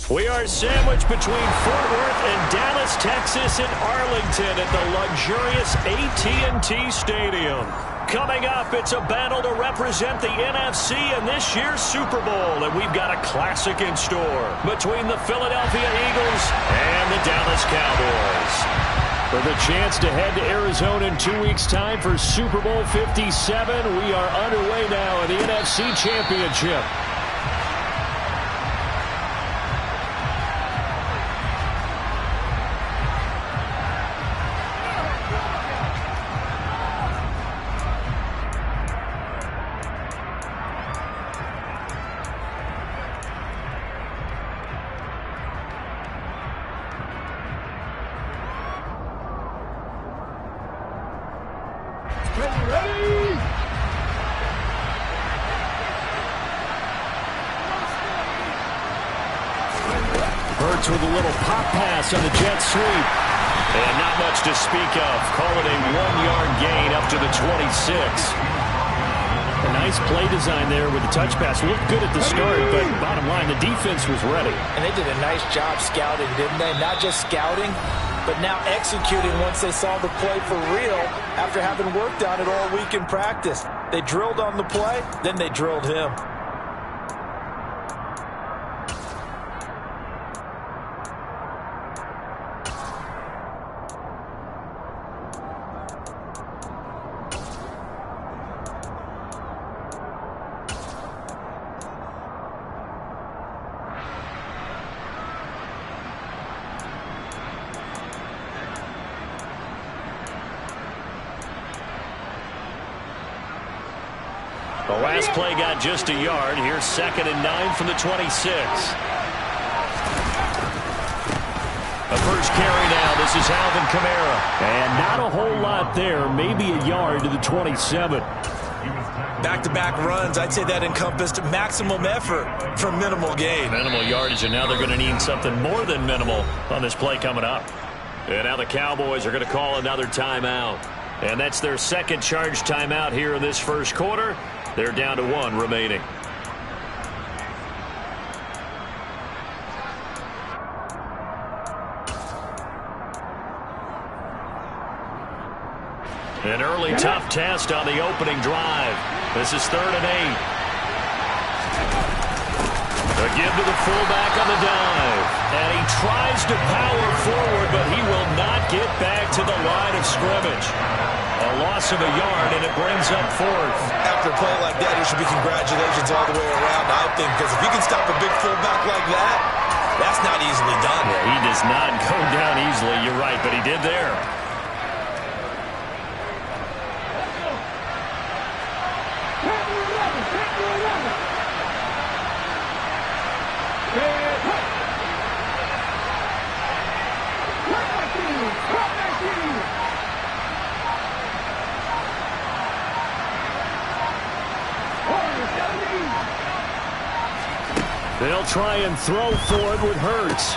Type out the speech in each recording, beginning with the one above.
We are sandwiched between Fort Worth and Dallas, Texas and Arlington at the luxurious AT&T Stadium. Coming up, it's a battle to represent the NFC in this year's Super Bowl, and we've got a classic in store between the Philadelphia Eagles and the Dallas Cowboys. For the chance to head to Arizona in 2 weeks' time for Super Bowl 57, we are underway now in the NFC Championship. Hurts with a little pop pass on the jet sweep. And not much to speak of. Call it a 1-yard gain up to the 26. A nice play design there with the touch pass. Looked good at the start, but bottom line, the defense was ready. And they did a nice job scouting, didn't they? Not just scouting, but now executing once they saw the play for real after having worked on it all week in practice. They drilled on the play, then they drilled him. The last play got just a yard. Here's 2nd and 9 from the 26. A first carry now. This is Alvin Kamara. And not a whole lot there. Maybe a yard to the 27. Back-to-back runs. I'd say that encompassed maximum effort for minimal gain. Minimal yardage, and now they're going to need something more than minimal on this play coming up. And now the Cowboys are going to call another timeout. And that's their second charge timeout here in this first quarter. They're down to 1 remaining. An early tough test on the opening drive. This is 3rd and 8. A give to the fullback on the dive. And he tries to power forward, but he will not get back to the line of scrimmage. A loss of a yard, and it brings up 4th. After a play like that, there should be congratulations all the way around, I think, because if you can stop a big fullback like that, that's not easily done. Yeah, he does not go down easily, you're right, but he did there. They'll try and throw for it with Hurts.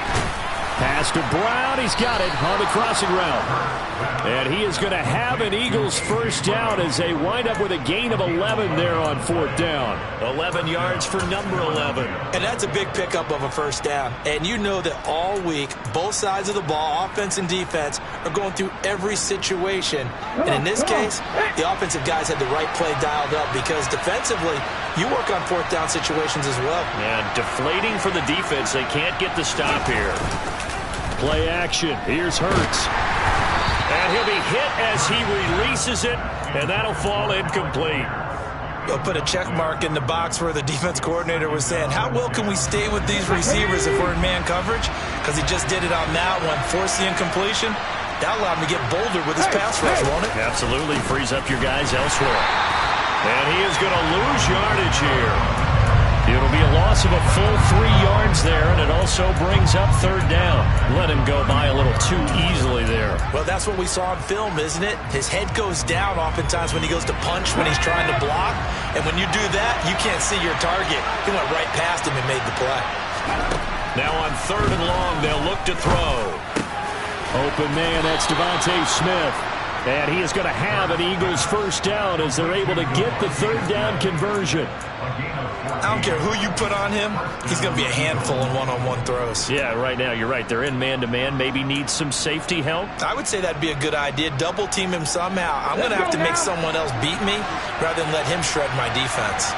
Pass to Brown. He's got it on the crossing route. And he is going to have an Eagles first down as they wind up with a gain of 11 there on 4th down. 11 yards for number 11. And that's a big pickup of a first down. And you know that all week, both sides of the ball, offense and defense, are going through every situation. And in this case, the offensive guys had the right play dialed up because defensively, you work on 4th down situations as well. And deflating for the defense. They can't get the stop here. Play action. Here's Hurts. And he'll be hit as he releases it, and that'll fall incomplete. They'll put a check mark in the box where the defense coordinator was saying, how well can we stay with these receivers if we're in man coverage? Because he just did it on that one, forced the incompletion. That allowed him to get bolder with his pass rush, won't it? Absolutely frees up your guys elsewhere. And he is going to lose yardage here. It'll be a loss of a full 3 yards there, and it also brings up third down. Let him go by a little too easily there. Well, that's what we saw on film, isn't it? His head goes down oftentimes when he goes to punch, when he's trying to block. And when you do that, you can't see your target. He went right past him and made the play. Now on third and long, they'll look to throw. Open man, that's Devontae Smith. And he is going to have an Eagles first down as they're able to get the third down conversion. I don't care who you put on him, he's going to be a handful in one-on-one throws. Yeah, right now, you're right. They're in man-to-man. Maybe needs some safety help. I would say that'd be a good idea. Double team him somehow. I'm going to have to make someone else beat me rather than let him shred my defense.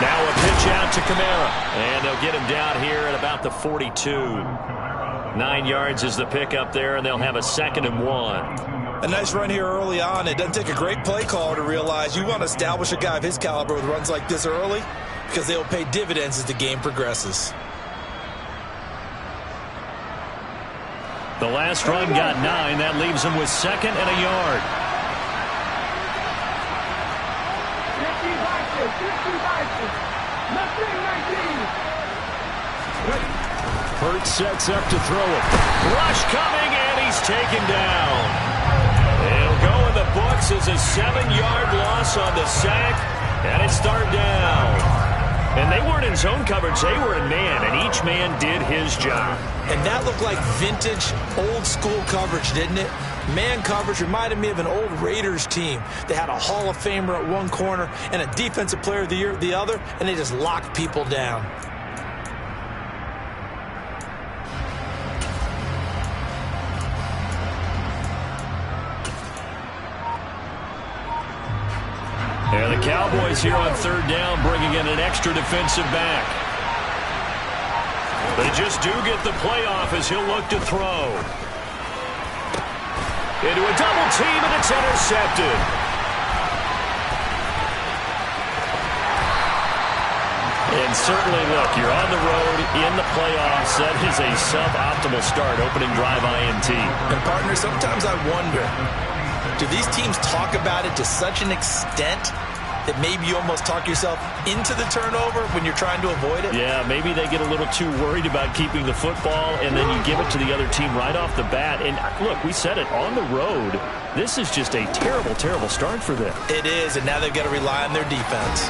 Now a pitch out to Kamara, and they'll get him down here at about the 42. 9 yards is the pickup there, and they'll have a 2nd and 1. A nice run here early on. It doesn't take a great play caller to realize you want to establish a guy of his caliber with runs like this early because they will pay dividends as the game progresses. The last run got 9. That leaves him with 2nd and a yard. Hurts sets up to throw it. Rush coming, and he's taken down. It'll go in the books as a 7-yard loss on the sack, and it's third down. And they weren't in zone coverage. They were in man, and each man did his job. And that looked like vintage, old-school coverage, didn't it? Man coverage reminded me of an old Raiders team. They had a Hall of Famer at one corner and a Defensive Player of the Year at the other, and they just locked people down. And the Cowboys here on third down, bringing in an extra defensive back. They just do get the playoff as he'll look to throw. Into a double team, and it's intercepted. And certainly, look, you're on the road in the playoffs. That is a suboptimal start, opening drive INT. And, partner, sometimes I wonder, do these teams talk about it to such an extent that maybe you almost talk yourself into the turnover when you're trying to avoid it? Yeah, maybe they get a little too worried about keeping the football, and then you give it to the other team right off the bat. And look, we said it, on the road, this is just a terrible, terrible start for them. It is, and now they've got to rely on their defense.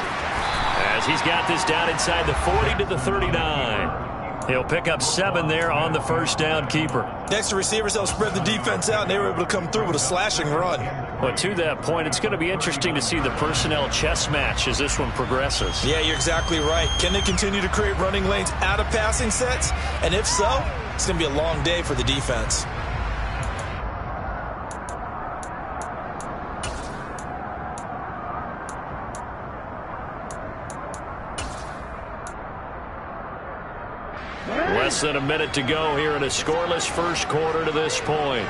As he's got this down inside the 40 to the 39. He'll pick up 7 there on the first down keeper. Next to receivers, they'll spread the defense out, and they were able to come through with a slashing run. Well, to that point, it's going to be interesting to see the personnel chess match as this one progresses. Yeah, you're exactly right. Can they continue to create running lanes out of passing sets? And if so, it's going to be a long day for the defense. Less than a minute to go here in a scoreless first quarter to this point.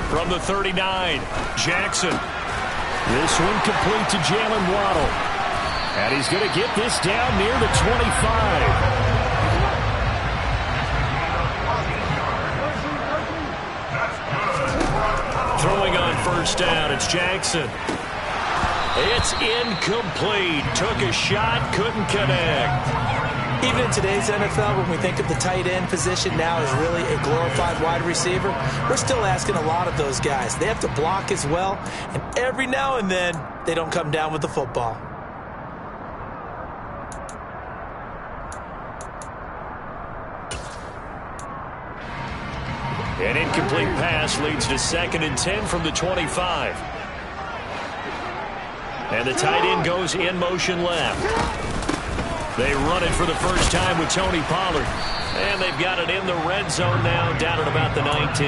From the 39, Jackson. This one complete to Jalen Waddle. And he's going to get this down near the 25. Throwing on first down, it's Jackson. It's incomplete. Took a shot, couldn't connect. Even in today's NFL, when we think of the tight end position now as really a glorified wide receiver, we're still asking a lot of those guys. They have to block as well, and every now and then, they don't come down with the football. An incomplete pass leads to 2nd and 10 from the 25. And the tight end goes in motion left. They run it for the first time with Tony Pollard. And they've got it in the red zone now, down at about the 19.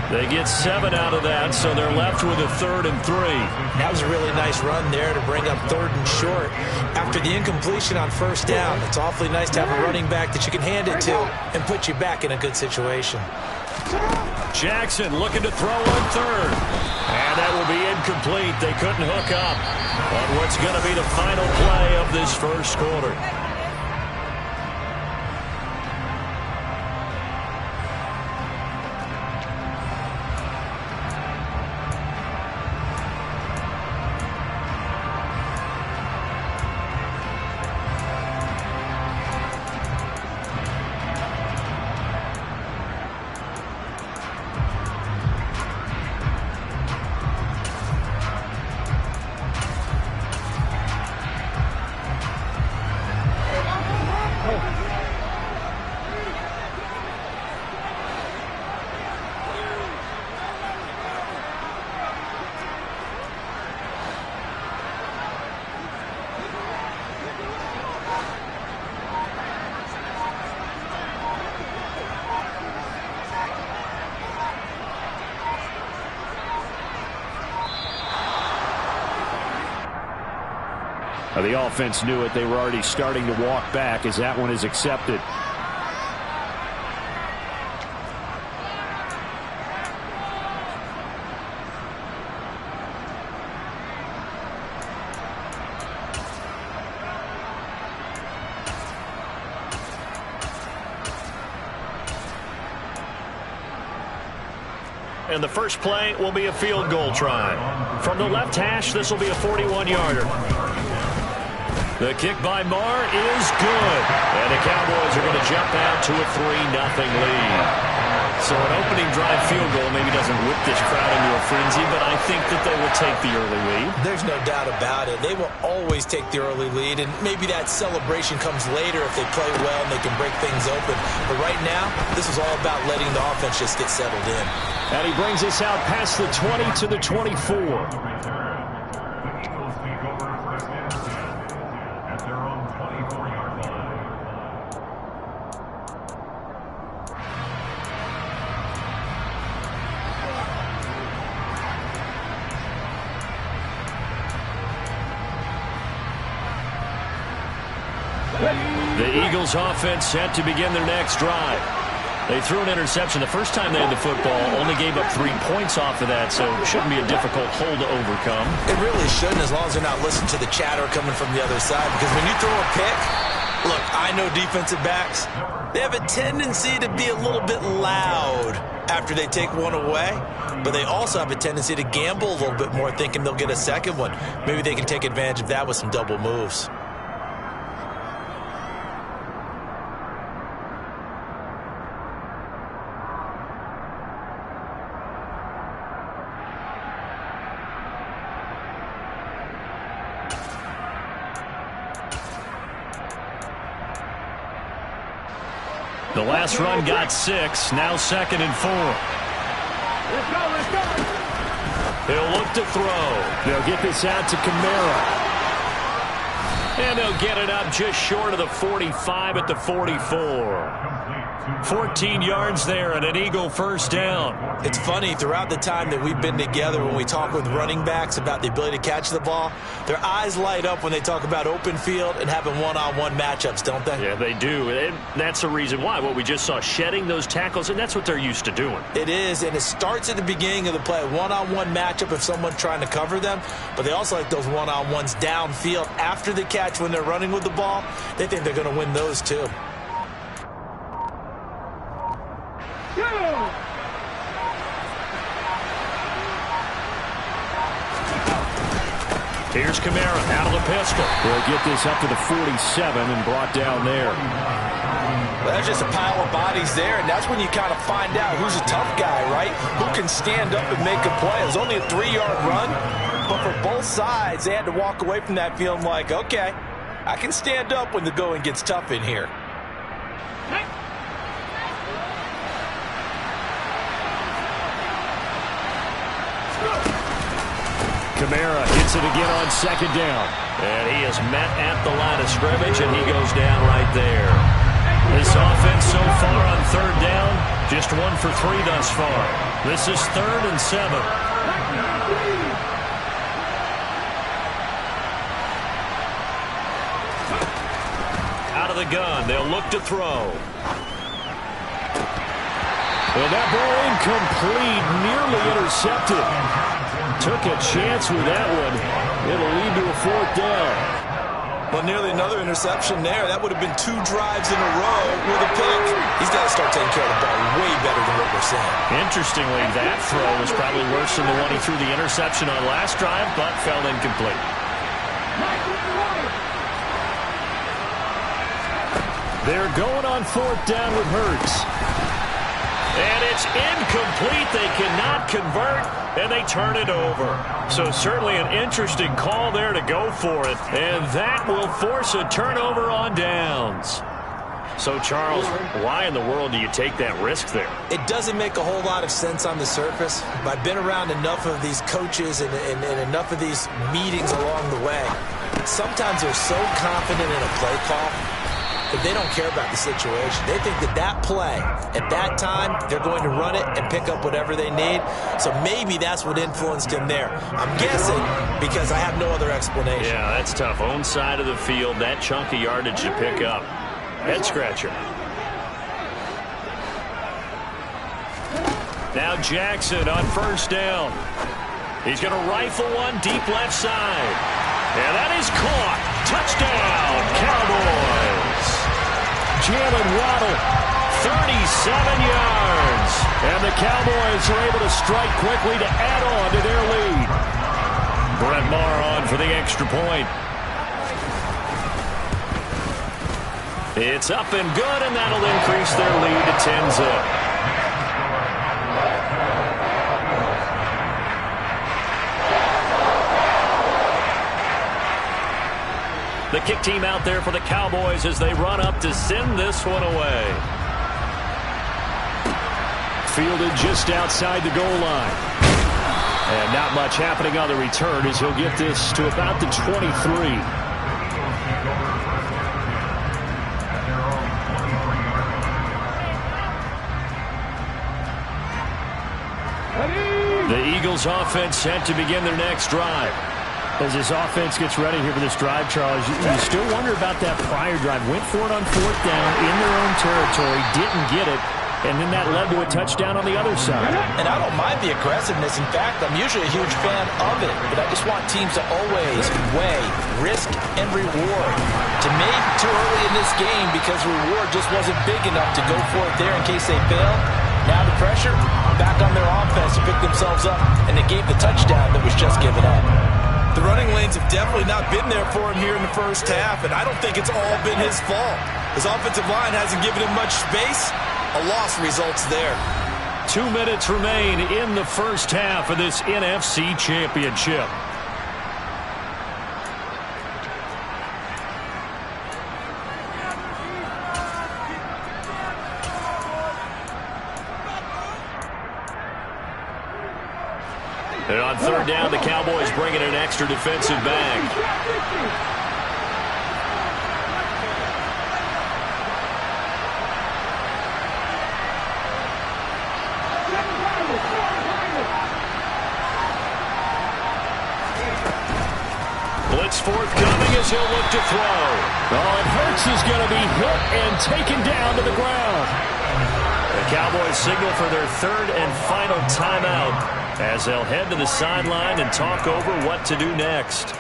They get 7 out of that, so they're left with a 3rd and 3. That was a really nice run there to bring up 3rd and short. After the incompletion on 1st down, it's awfully nice to have a running back that you can hand it to and put you back in a good situation. Jackson looking to throw on 3rd. And that will be incomplete. They couldn't hook up on what's going to be the final play of this first quarter. The offense knew it. They were already starting to walk back as that one is accepted. And the first play will be a field goal try. From the left hash, this will be a 41-yarder. The kick by Marr is good. And the Cowboys are going to jump out to a 3-0 lead. So an opening drive field goal maybe doesn't whip this crowd into a frenzy, but I think that they will take the early lead. There's no doubt about it. They will always take the early lead, and maybe that celebration comes later if they play well and they can break things open. But right now, this is all about letting the offense just get settled in. And he brings us out past the 20 to the 24. The Eagles offense set to begin their next drive. They threw an interception the first time they had the football, only gave up 3 points off of that, so it shouldn't be a difficult hole to overcome. It really shouldn't, as long as they're not listening to the chatter coming from the other side, because when you throw a pick, look, I know defensive backs, they have a tendency to be a little bit loud after they take one away, but they also have a tendency to gamble a little bit more, thinking they'll get a second one. Maybe they can take advantage of that with some double moves. The last run got 6, now 2nd and 4. He'll look to throw. They'll get this out to Kamara. And they'll get it up just short of the 45 at the 44. 14 yards there and an Eagle first down. It's funny, throughout the time that we've been together, when we talk with running backs about the ability to catch the ball, their eyes light up when they talk about open field and having one-on-one matchups, don't they? Yeah, they do. And that's the reason why. What we just saw, shedding those tackles, and that's what they're used to doing. It is, and it starts at the beginning of the play. One-on-one matchup if someone's trying to cover them, but they also like those one-on-ones downfield after the catch when they're running with the ball. They think they're going to win those too. Here's Kamara out of the pistol. They'll get this up to the 47 and brought down there. Well, there's just a pile of bodies there, and that's when you kind of find out who's a tough guy, right? Who can stand up and make a play. It was only a 3-yard run, but for both sides, they had to walk away from that feeling like, okay, I can stand up when the going gets tough in here. Kamara hits it again on 2nd down. And he is met at the line of scrimmage, and he goes down right there. This offense so far on 3rd down, just 1 for 3 thus far. This is 3rd and 7. Out of the gun, they'll look to throw. And that ball incomplete, nearly intercepted. Took a chance with that one. It'll lead to a 4th down. Well, nearly another interception there. That would have been 2 drives in a row with a pick. He's got to start taking care of the ball way better than what we're seeing. Interestingly, that throw was probably worse than the one he threw the interception on last drive, but fell incomplete. They're going on 4th down with Hurts. And it's incomplete. They cannot convert, and they turn it over. So certainly an interesting call there to go for it. And that will force a turnover on downs. So, Charles, why in the world do you take that risk there? It doesn't make a whole lot of sense on the surface. But I've been around enough of these coaches and enough of these meetings along the way. Sometimes they're so confident in a play call that they don't care about the situation. They think that that play, at that time, they're going to run it and pick up whatever they need. So maybe that's what influenced him there. I'm guessing because I have no other explanation. Yeah, that's tough. Own side of the field, that chunk of yardage to pick up. Head scratcher. Now Jackson on 1st down. He's going to rifle one deep left side. And that is caught. Touchdown, Cowboys. Jalen Waddle, 37 yards. And the Cowboys are able to strike quickly to add on to their lead. Brett Maher on for the extra point. It's up and good, and that'll increase their lead to 10-zip. The kick team out there for the Cowboys as they run up to send this one away. Fielded just outside the goal line. And not much happening on the return as he'll get this to about the 23. The Eagles offense set to begin their next drive. As this offense gets ready here for this drive, Charles, you still wonder about that prior drive. Went for it on 4th down in their own territory, didn't get it, and then that led to a touchdown on the other side. And I don't mind the aggressiveness. In fact, I'm usually a huge fan of it, but I just want teams to always weigh risk and reward. To me, too early in this game because reward just wasn't big enough to go for it there in case they fail. Now the pressure, back on their offense to pick themselves up, and they gave the touchdown that was just given up. The running lanes have definitely not been there for him here in the first half, and I don't think it's all been his fault. His offensive line hasn't given him much space. A loss results there. 2 minutes remain in the first half of this NFC Championship. And on 3rd down, the Cowboys bring in an extra defensive back. Blitz forthcoming as he'll look to throw. Oh, and Hurts is going to be hit and taken down to the ground. The Cowboys signal for their 3rd and final timeout as they'll head to the sideline and talk over what to do next.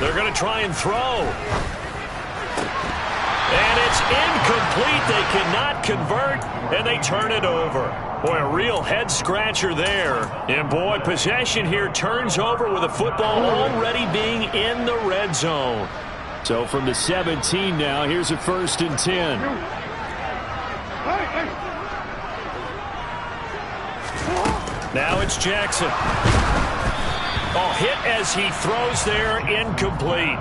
They're going to try and throw. And it's incomplete. incomplete. They cannot convert, and they turn it over. Boy, a real head-scratcher there. And, boy, possession here turns over with the football already being in the red zone. So from the 17 now, here's a 1st and 10. Now it's Jackson. Oh, hit as he throws there, incomplete.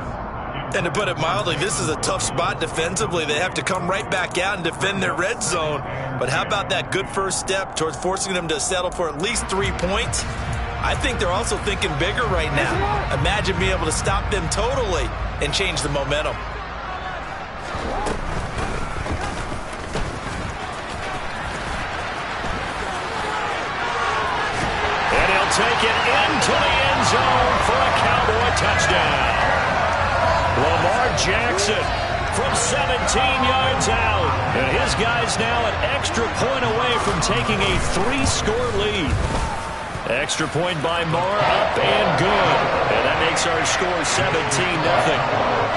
And to put it mildly, this is a tough spot defensively. They have to come right back out and defend their red zone. But how about that good first step towards forcing them to settle for at least 3 points? I think they're also thinking bigger right now. Imagine being able to stop them totally and change the momentum. And he'll take it into the end zone for a Cowboy touchdown. Lamar Jackson from 17 yards out. And his guy's now an extra point away from taking a 3-score lead. Extra point by Moore, up and good. And that makes our score 17-0.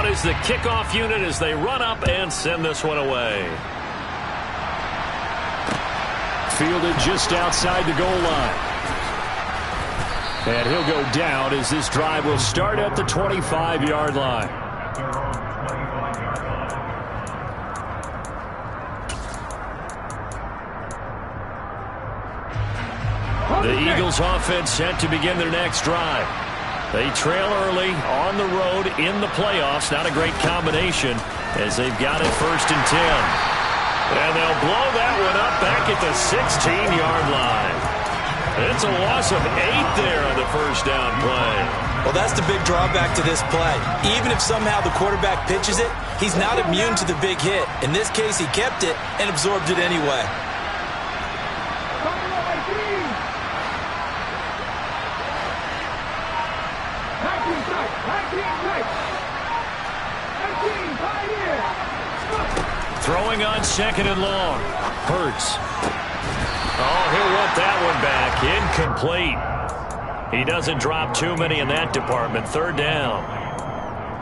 Is the kickoff unit as they run up and send this one away. Fielded just outside the goal line. And he'll go down as this drive will start at the 25-yard line. The Eagles offense set to begin their next drive. They trail early on the road in the playoffs. Not a great combination as they've got it 1st and 10. And they'll blow that one up back at the 16-yard line. It's a loss of 8 there on the first down play. Well, that's the big drawback to this play. Even if somehow the quarterback pitches it, he's not immune to the big hit. In this case, he kept it and absorbed it anyway. Throwing on 2nd and long. Hurts. Oh, he'll want that one back. Incomplete. He doesn't drop too many in that department. 3rd down.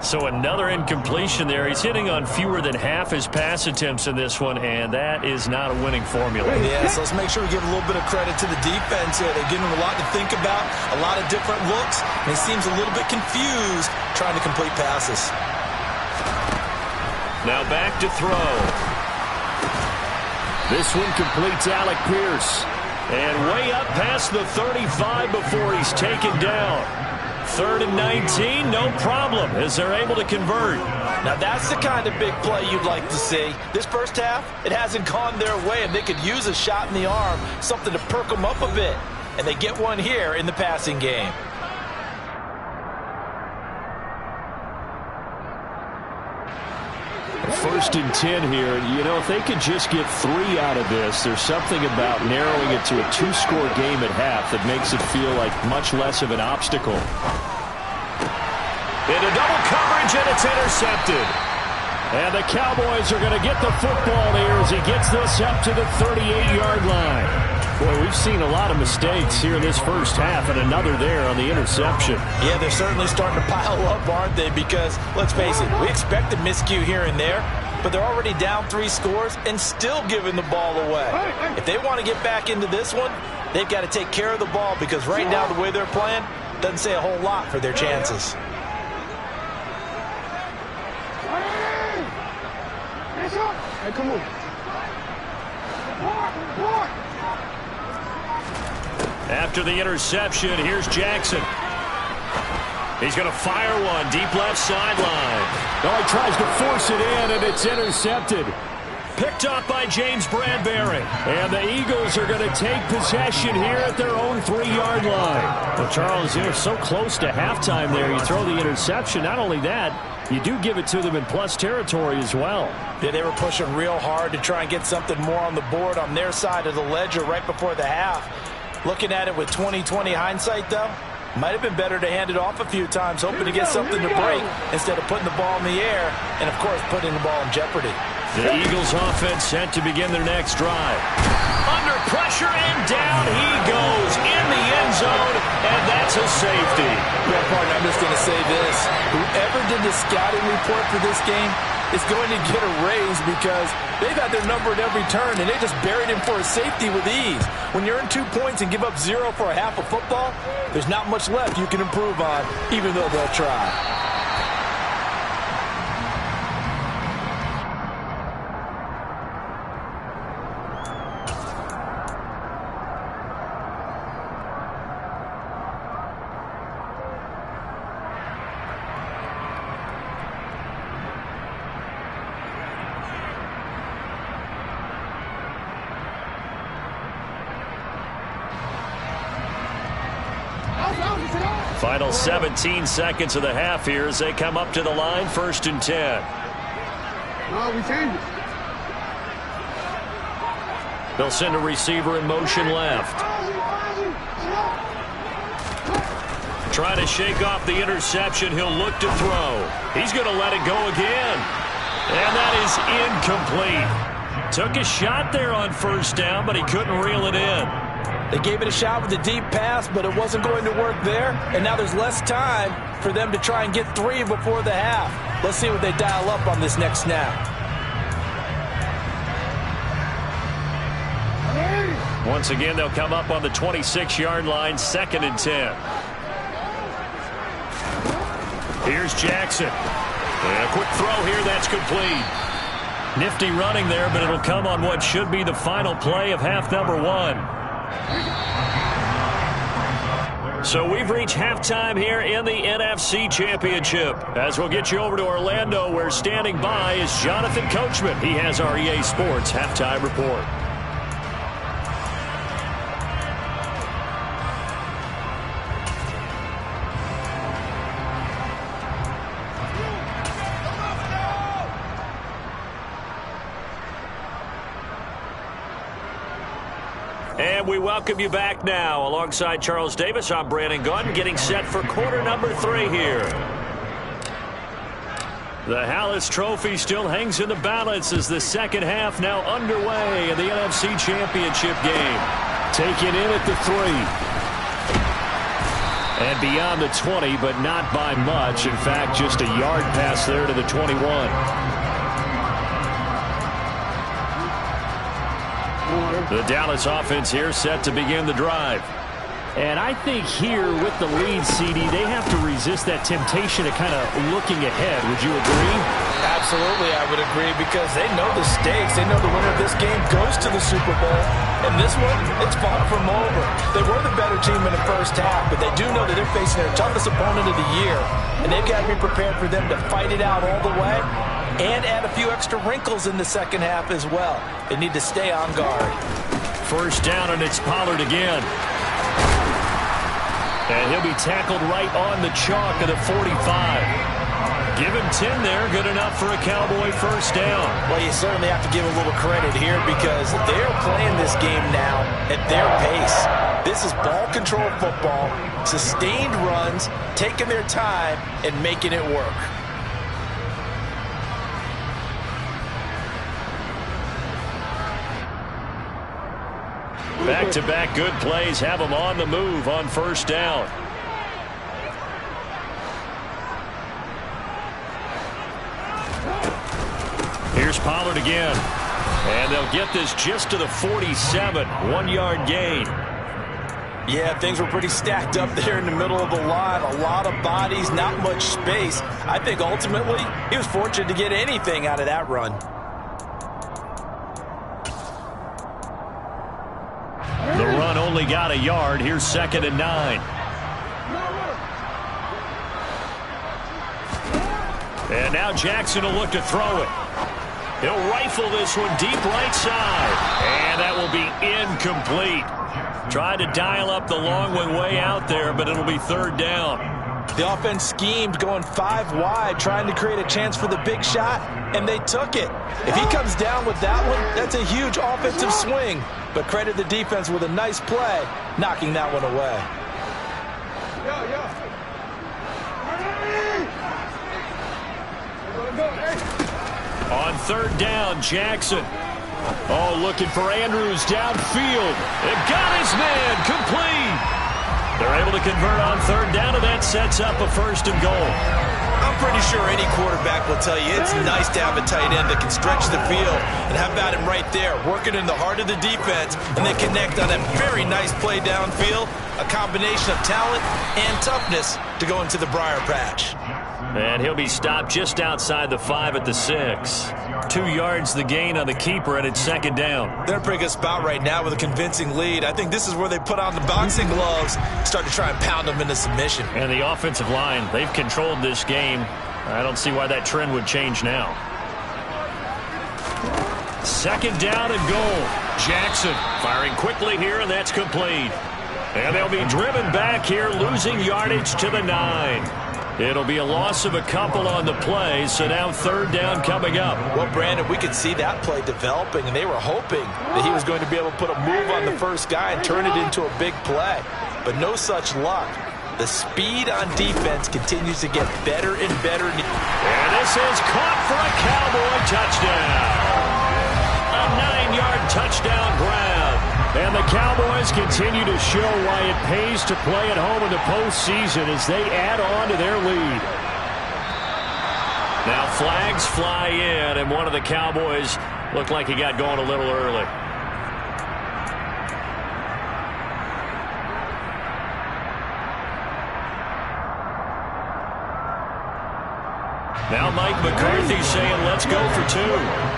So another incompletion there. He's hitting on fewer than half his pass attempts in this one, and that is not a winning formula. Yeah, so let's make sure we give a little bit of credit to the defense here. They're giving him a lot to think about, a lot of different looks, and he seems a little bit confused trying to complete passes. Now back to throw. This one completes Alec Pierce. And way up past the 35 before he's taken down. 3rd and 19, no problem, as they're able to convert. Now that's the kind of big play you'd like to see. This first half, it hasn't gone their way, and they could use a shot in the arm, something to perk them up a bit. And they get one here in the passing game. 1st and 10 here. You know, if they could just get 3 out of this, there's something about narrowing it to a 2-score game at half that makes it feel like much less of an obstacle. Into double coverage, and it's intercepted. And the Cowboys are going to get the football here as he gets this up to the 38-yard line. Boy, we've seen a lot of mistakes here in this first half, and another there on the interception. Yeah, they're certainly starting to pile up, aren't they? Because, let's face it, we expected miscue here and there, but they're already down 3 scores and still giving the ball away. If they want to get back into this one, they've got to take care of the ball, because right now the way they're playing doesn't say a whole lot for their chances. Hey, come on. After the interception, here's Jackson. He's going to fire one deep left sideline. Oh, he tries to force it in, and it's intercepted. Picked up by James Bradbury. And the Eagles are going to take possession here at their own 3-yard line. Well, Charles, you're so close to halftime there. You throw the interception. Not only that, you do give it to them in plus territory as well. Yeah, they were pushing real hard to try and get something more on the board on their side of the ledger right before the half. Looking at it with 20/20 hindsight, though, might have been better to hand it off a few times, hoping to get something to break instead of putting the ball in the air and, of course, putting the ball in jeopardy. The Eagles offense set to begin their next drive. Under pressure and down he goes in the end zone, and that's a safety. Yeah, partner, I'm just going to say this. Whoever did the scouting report for this game is going to get a raise because they've had their number at every turn, and they just buried him for a safety with ease. When you earn 2 points and give up 0 for a half of football, there's not much left you can improve on, even though they'll try. Final 17 seconds of the half here as they come up to the line, 1st and 10. No, we changed it. They'll send a receiver in motion left. Trying to shake off the interception. He'll look to throw. He's going to let it go again. And that is incomplete. Took a shot there on 1st down, but he couldn't reel it in. They gave it a shot with a deep pass, but it wasn't going to work there. And now there's less time for them to try and get 3 before the half. Let's see what they dial up on this next snap. Once again, they'll come up on the 26-yard line, 2nd and 10. Here's Jackson. And a quick throw here, that's complete. Nifty running there, but it'll come on what should be the final play of half number 1. So we've reached halftime here in the NFC Championship. As we'll get you over to Orlando, where standing by is Jonathan Coachman. He has our EA Sports halftime report. And we welcome you back now. Alongside Charles Davis, I'm Brandon Gunn, getting set for quarter number 3 here. The Hallis Trophy still hangs in the balance as the second half now underway in the NFC Championship game. Taken in at the 3. And beyond the 20, but not by much. In fact, just a yard pass there to the 21. The Dallas offense here set to begin the drive. And I think here with the lead, CD, they have to resist that temptation of kind of looking ahead. Would you agree? Absolutely, I would agree, because they know the stakes. They know the winner of this game goes to the Super Bowl. And this one, it's far from over. They were the better team in the first half, but they do know that they're facing their toughest opponent of the year. And they've got to be prepared for them to fight it out all the way and add a few extra wrinkles in the second half as well. They need to stay on guard. 1st down, and it's Pollard again. And he'll be tackled right on the chalk of the 45. Give him 10 there, good enough for a Cowboy 1st down. Well, you certainly have to give a little credit here because they're playing this game now at their pace. This is ball control football, sustained runs, taking their time, and making it work. Back-to-back good plays have them on the move on 1st down. Here's Pollard again. And they'll get this just to the 47. 1-yard gain. Yeah, things were pretty stacked up there in the middle of the line. A lot of bodies, not much space. I think ultimately he was fortunate to get anything out of that run. The run only got a yard. Here's 2nd and 9. And now Jackson will look to throw it. He'll rifle this one deep right side. And that will be incomplete. Tried to dial up the long one way out there, but it'll be 3rd down. The offense schemed going 5 wide, trying to create a chance for the big shot, and they took it. If he comes down with that one, that's a huge offensive swing. But credit the defense with a nice play, knocking that one away. On third down, Jackson. Oh, looking for Andrews downfield. It got his man complete. They're able to convert on third down, and that sets up a 1st and goal. I'm pretty sure any quarterback will tell you it's nice to have a tight end that can stretch the field. And how about him right there, working in the heart of the defense, and then connect on a very nice play downfield. A combination of talent and toughness to go into the briar patch. And he'll be stopped just outside the 5 at the 6. 2 yards the gain on the keeper, and it's 2nd down. They're in a pretty good spot right now with a convincing lead. I think this is where they put on the boxing gloves, start to try and pound them into submission. And the offensive line, they've controlled this game. I don't see why that trend would change now. 2nd down and goal. Jackson firing quickly here, and that's complete. And they'll be driven back here, losing yardage to the 9. It'll be a loss of a couple on the play, so now 3rd down coming up. Well, Brandon, we could see that play developing, and they were hoping that he was going to be able to put a move on the first guy and turn it into a big play. But no such luck. The speed on defense continues to get better and better. And this is caught for a Cowboy touchdown. A 9-yard touchdown grab. And the Cowboys continue to show why it pays to play at home in the postseason as they add on to their lead. Now flags fly in, and one of the Cowboys looked like he got going a little early. Now Mike McCarthy saying, let's go for 2.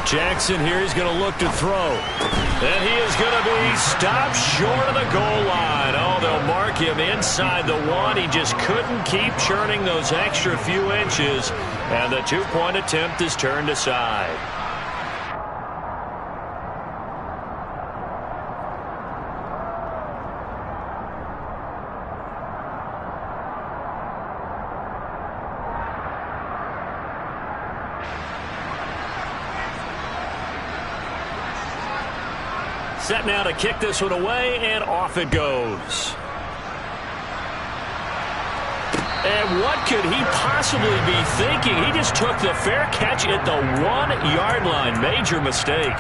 Jackson here is going to look to throw. And he is going to be stopped short of the goal line. Oh, they'll mark him inside the 1. He just couldn't keep churning those extra few inches. And the 2-point attempt is turned aside. Set now to kick this one away, and off it goes. And what could he possibly be thinking? He just took the fair catch at the 1-yard line. Major mistake.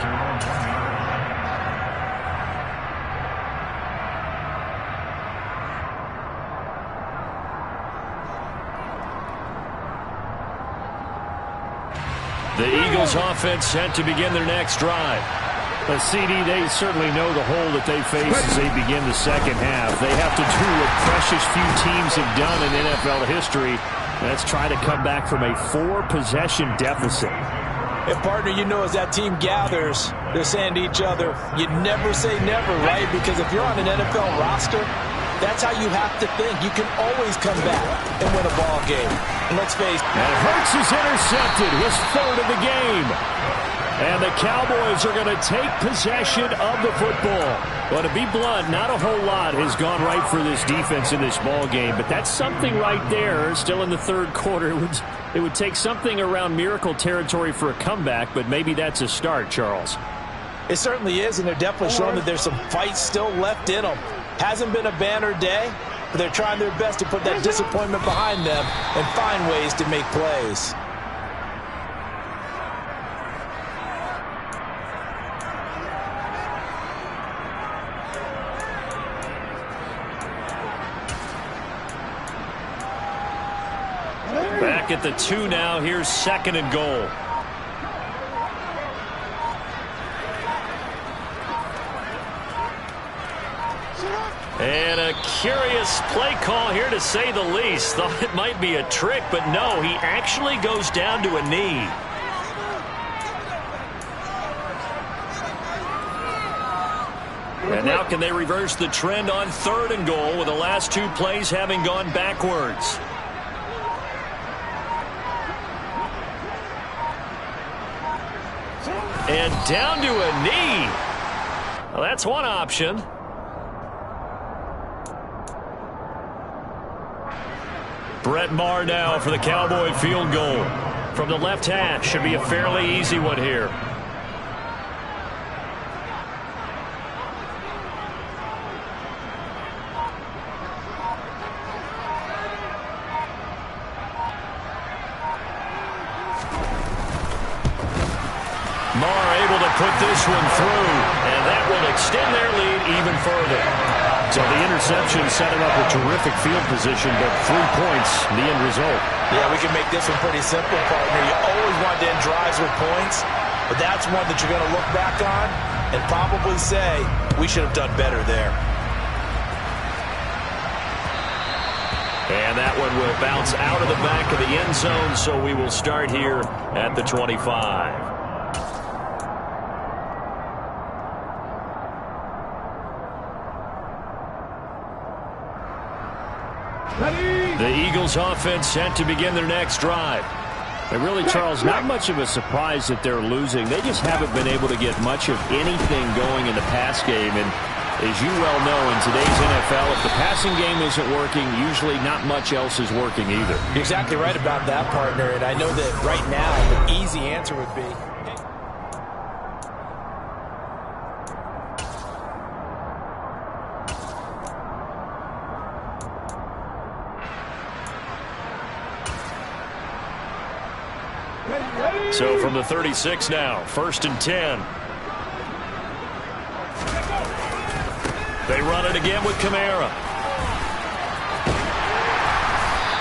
The Eagles offense set to begin their next drive. But CD, they certainly know the hole that they face as they begin the second half. They have to do what precious few teams have done in NFL history. That's try to come back from a 4-possession deficit. And, partner, you know as that team gathers, they're saying to each other, you never say never, right? Because if you're on an NFL roster, that's how you have to think. You can always come back and win a ball game. And let's face it. And Hurts is intercepted, his 3rd of the game. And the Cowboys are going to take possession of the football. Well, to be blunt, not a whole lot has gone right for this defense in this ball game. But that's something right there, still in the 3rd quarter. It would take something around miracle territory for a comeback, but maybe that's a start, Charles. It certainly is, and they're definitely showing that there's some fight still left in them. Hasn't been a banner day, but they're trying their best to put that disappointment behind them and find ways to make plays. Back at the 2 now. Here's 2nd and goal. And a curious play call here, to say the least. Thought it might be a trick, but no, he actually goes down to a knee. And now can they reverse the trend on 3rd and goal with the last 2 plays having gone backwards? And down to a knee. Well, that's one option. Brett Maher now for the Cowboy field goal. From the left hash, should be a fairly easy one here. Maher able to put this one through, and that will extend their lead even further. So the interception set him up a terrific field position, but 3 points, the end result. Yeah, we can make this one pretty simple, partner. You always want to end drives with points, but that's one that you're going to look back on and probably say, we should have done better there. And that one will bounce out of the back of the end zone, so we will start here at the 25. The Eagles offense set to begin their next drive. And really, Charles, not much of a surprise that they're losing. They just haven't been able to get much of anything going in the pass game. And as you well know, in today's NFL, if the passing game isn't working, usually not much else is working either. You're exactly right about that, partner. And I know that right now the easy answer would be, So from the 36 now, 1st and 10. They run it again with Kamara.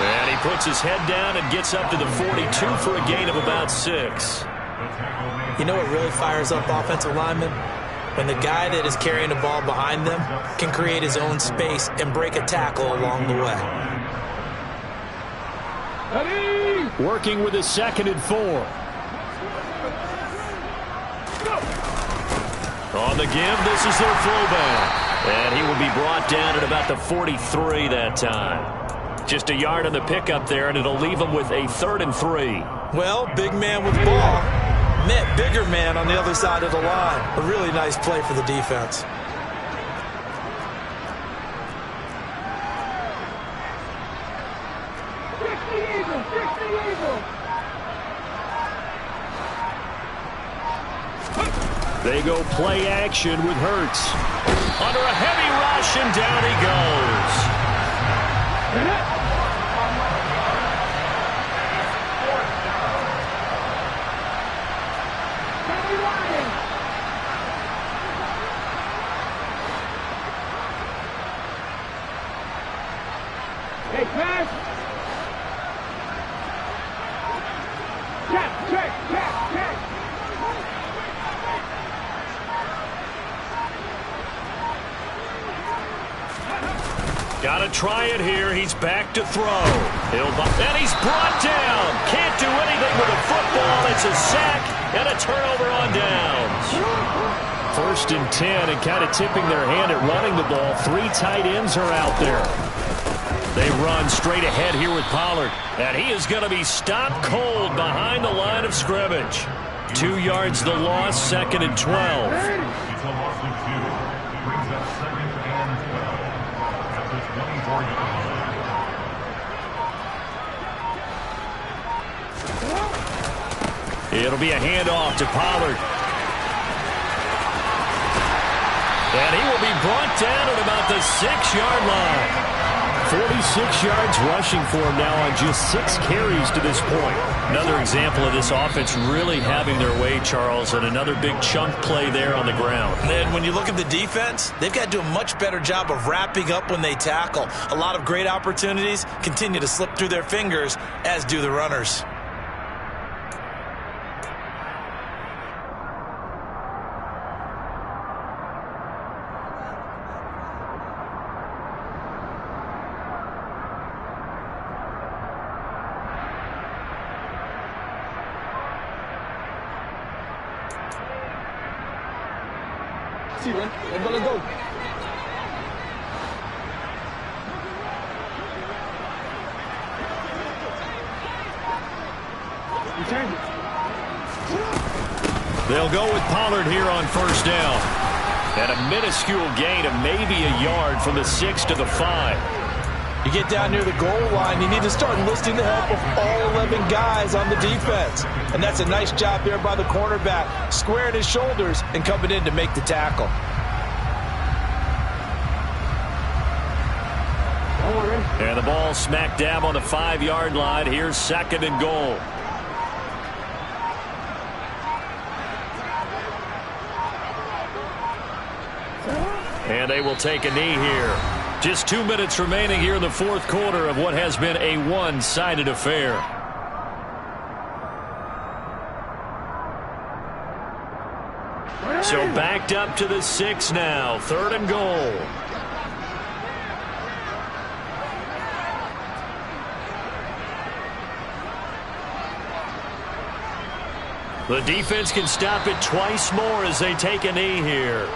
And he puts his head down and gets up to the 42 for a gain of about 6. you know what really fires up offensive linemen? When the guy that is carrying the ball behind them can create his own space and break a tackle along the way. Working with a 2nd and 4. On the give, this is their throwback. And he will be brought down at about the 43 that time. Just a yard on the pickup there, and it'll leave him with a 3rd and 3. Well, big man with ball met bigger man on the other side of the line. A really nice play for the defense. They go play action with Hurts. Under a heavy rush, and down he goes. Hey, pass. Check. Got to try it here. He's back to throw. And he's brought down. Can't do anything with a football. It's a sack and a turnover on downs. 1st and 10, and kind of tipping their hand at running the ball. 3 tight ends are out there. They run straight ahead here with Pollard. And he is going to be stopped cold behind the line of scrimmage. 2 yards the loss, 2nd and 12. It'll be a handoff to Pollard. And he will be brought down at about the 6-yard line. 46 yards rushing for him now on just 6 carries to this point. Another example of this offense really having their way, Charles, and another big chunk play there on the ground. And then when you look at the defense, they've got to do a much better job of wrapping up when they tackle. A lot of great opportunities continue to slip through their fingers, as do the runners. See, man. They're gonna go. You change it. They'll go with Pollard here on 1st down. And a minuscule gain of maybe a yard from the 6 to the 5. You get down near the goal line, you need to start enlisting the help of all 11 guys on the defense. And that's a nice job there by the cornerback, squaring his shoulders and coming in to make the tackle. And the ball smack dab on the 5-yard line. Here's 2nd and goal. And they will take a knee here. Just 2 minutes remaining here in the 4th quarter of what has been a one-sided affair. So backed up to the 6 now. 3rd and goal. The defense can stop it twice more as they take a knee here.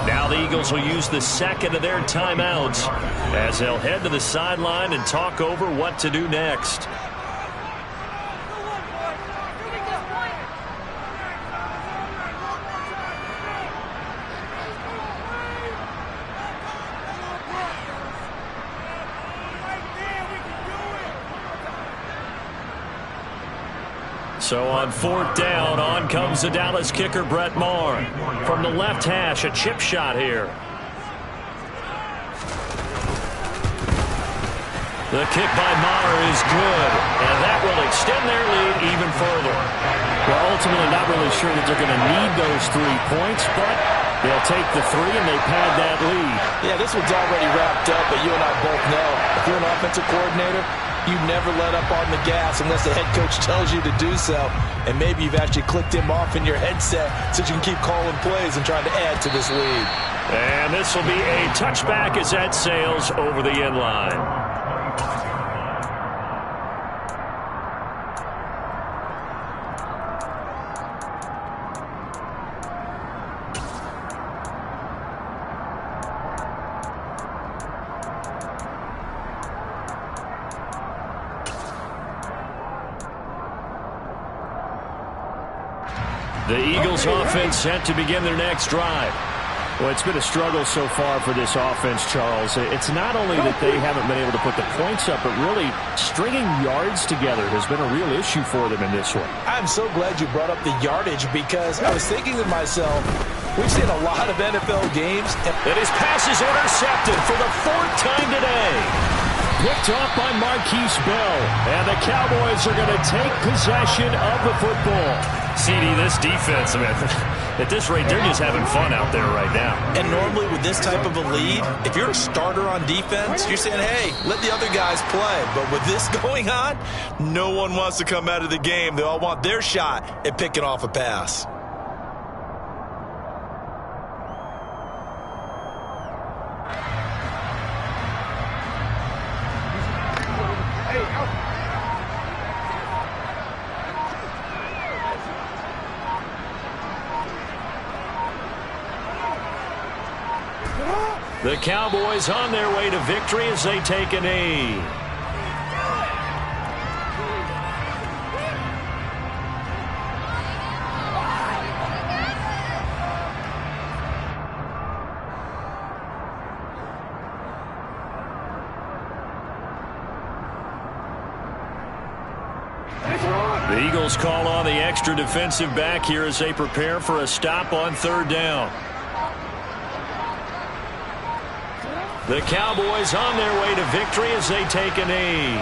Now the Eagles will use the 2nd of their timeouts as they'll head to the sideline and talk over what to do next. So on 4th down, on comes the Dallas kicker, Brett Maher. From the left hash, a chip shot here. The kick by Maher is good, and that will extend their lead even further. Well, ultimately not really sure that they're going to need those 3 points, but they'll take the 3 and they pad that lead. Yeah, this one's already wrapped up, but you and I both know if you're an offensive coordinator, you never let up on the gas unless the head coach tells you to do so. And maybe you've actually clicked him off in your headset so you can keep calling plays and trying to add to this lead. And this will be a touchback as that sails over the end line. The Eagles offense set to begin their next drive. Well, it's been a struggle so far for this offense, Charles. It's not only that they haven't been able to put the points up, but really stringing yards together has been a real issue for them in this one. I'm so glad you brought up the yardage because I was thinking to myself, we've seen a lot of NFL games. And his pass is intercepted for the 4th time today. Picked off by Marquise Bell. And the Cowboys are going to take possession of the football. CD, this defense, I mean, at this rate, they're just having fun out there right now. And normally with this type of a lead, if you're a starter on defense, you're saying, hey, let the other guys play. But with this going on, no one wants to come out of the game. They all want their shot at picking off a pass. The Cowboys on their way to victory as they take a knee. The Eagles call on the extra defensive back here as they prepare for a stop on 3rd down. The Cowboys on their way to victory as they take a knee.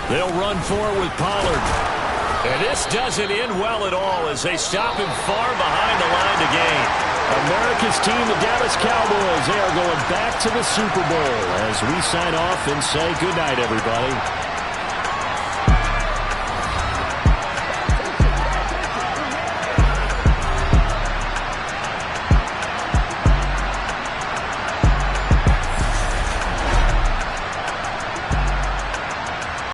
They'll run forward with Pollard. And this doesn't end well at all as they stop him far behind the line to gain. America's team, the Dallas Cowboys, they are going back to the Super Bowl as we sign off and say goodnight, everybody.